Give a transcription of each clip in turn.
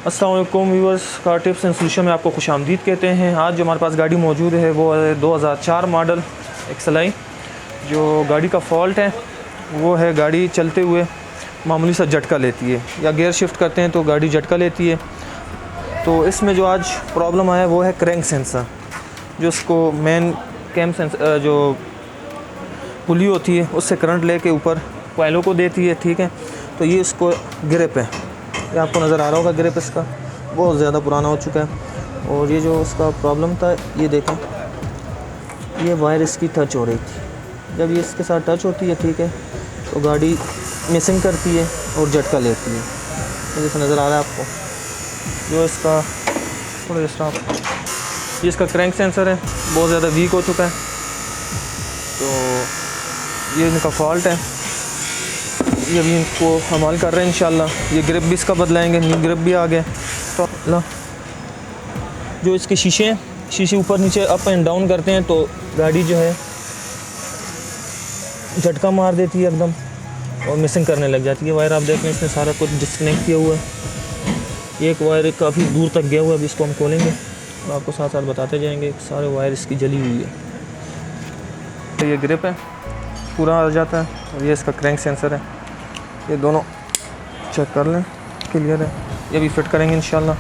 अस्सलाम वालेकुम viewers, car tips and solution में आपको खुशामदीद कहते हैं। आज जो हमारे पास गाड़ी मौजूद है वो है 2004 मॉडल XLI। जो गाड़ी का फॉल्ट है वो है गाड़ी चलते हुए मामूली सा झटका लेती है, या गियर शिफ्ट करते हैं तो गाड़ी झटका लेती है। तो इसमें जो आज प्रॉब्लम आया वो है क्रैंक सेंसर, जो उसको मेन कैम सेंसर जो पुली होती है उससे करंट लेके ऊपर कोयलों को देती है। ठीक है, तो ये इसको ग्रिप है, ये आपको नज़र आ रहा होगा ग्रिप इसका बहुत ज़्यादा पुराना हो चुका है। और ये जो उसका प्रॉब्लम था, ये देखें, ये वायर इसकी टच हो रही थी। जब ये इसके साथ टच होती है, ठीक है, तो गाड़ी मिसिंग करती है और झटका लेती है। तो जैसे नज़र आ रहा है आपको, जो इसका थोड़ा जैसा ये इसका क्रैंक सेंसर है, बहुत ज़्यादा वीक हो चुका है। तो ये इनका फॉल्ट है, ये भी इनको हमाल कर रहे हैं इंशाल्लाह। ये ग्रिप भी इसका बदलाएंगे, न्यू ग्रिप भी आ गया। तो जो इसके शीशे हैं, शीशे ऊपर नीचे अप एंड डाउन करते हैं तो गाड़ी जो है झटका मार देती है एकदम और मिसिंग करने लग जाती है। वायर आप देख लें, इसने सारा कुछ डिस्कनेक्ट किया हुआ है। ये एक वायर काफ़ी दूर तक गया हुआ है, अभी इसको हम खोलेंगे और आपको साथ साथ बताते जाएंगे। सारे वायर इसकी जली हुई है। तो ये ग्रिप है, पूरा आ जाता है, और ये इसका क्रैंक सेंसर है। ये दोनों चेक कर लें, क्लियर है। ये भी फिट करेंगे इंशाल्लाह।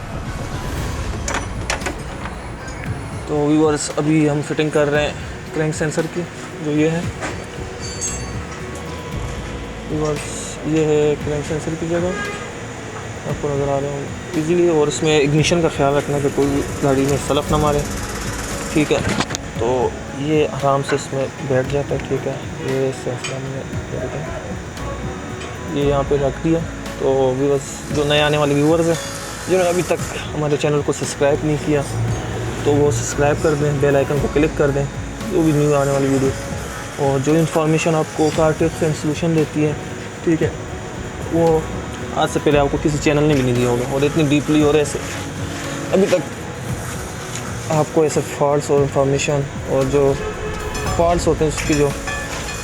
तो व्यूअर्स, अभी हम फिटिंग कर रहे हैं क्रैंक सेंसर की, जो ये है व्यूअर्स, ये है क्रैंक सेंसर की जगह, आपको नज़र आ रहे होंगे इजीली। और इसमें इग्निशन का ख्याल रखना कि कोई गाड़ी में सलफ ना मारे। ठीक है, तो ये आराम से इसमें बैठ जाता है। ठीक है, ये सेंसर हमने ये यहाँ पे रख दिया। तो व्यूअर्स, जो नए आने वाले व्यूअर्स हैं जिन्होंने अभी तक हमारे चैनल को सब्सक्राइब नहीं किया, तो वो सब्सक्राइब कर दें, बेल आइकन को क्लिक कर दें, जो भी न्यू आने वाली वीडियो और जो इन्फॉर्मेशन आपको कार टिप्स एंड सोल्यूशन देती है, ठीक है, वो आज से पहले आपको किसी चैनल ने भी नहीं दिया होगा। और इतनी डीपली और ऐसे अभी तक आपको ऐसे फॉल्ट्स और इन्फॉर्मेशन और जो फॉल्ट्स होते हैं उसकी जो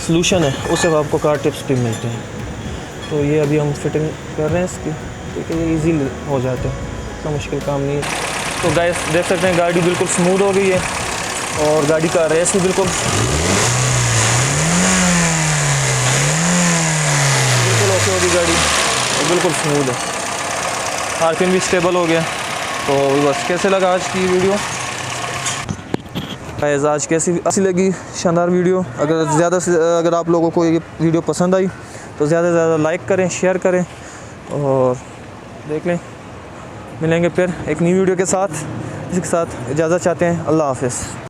सोल्यूशन है, उससे आपको कार टिप्स भी मिलते हैं। तो ये अभी हम फिटिंग कर रहे हैं इसकी। ठीक है, ये ईजीली हो जाते हैं, इतना मुश्किल काम नहीं है। तो गाइस देख सकते हैं, गाड़ी बिल्कुल स्मूथ हो गई है और गाड़ी का रेस भी बिल्कुल ओके हो गई गाड़ी, और बिल्कुल स्मूथ है। आरपीएम भी स्टेबल हो गया। तो बस, कैसे लगा आज की वीडियो? गाइस आज कैसी अच्छी लगी, शानदार वीडियो। अगर आप लोगों को ये वीडियो पसंद आई तो ज़्यादा से ज़्यादा लाइक करें, शेयर करें और देख लें। मिलेंगे फिर एक नई वीडियो के साथ। इसके साथ इजाज़त चाहते हैं। अल्लाह हाफ़िज़।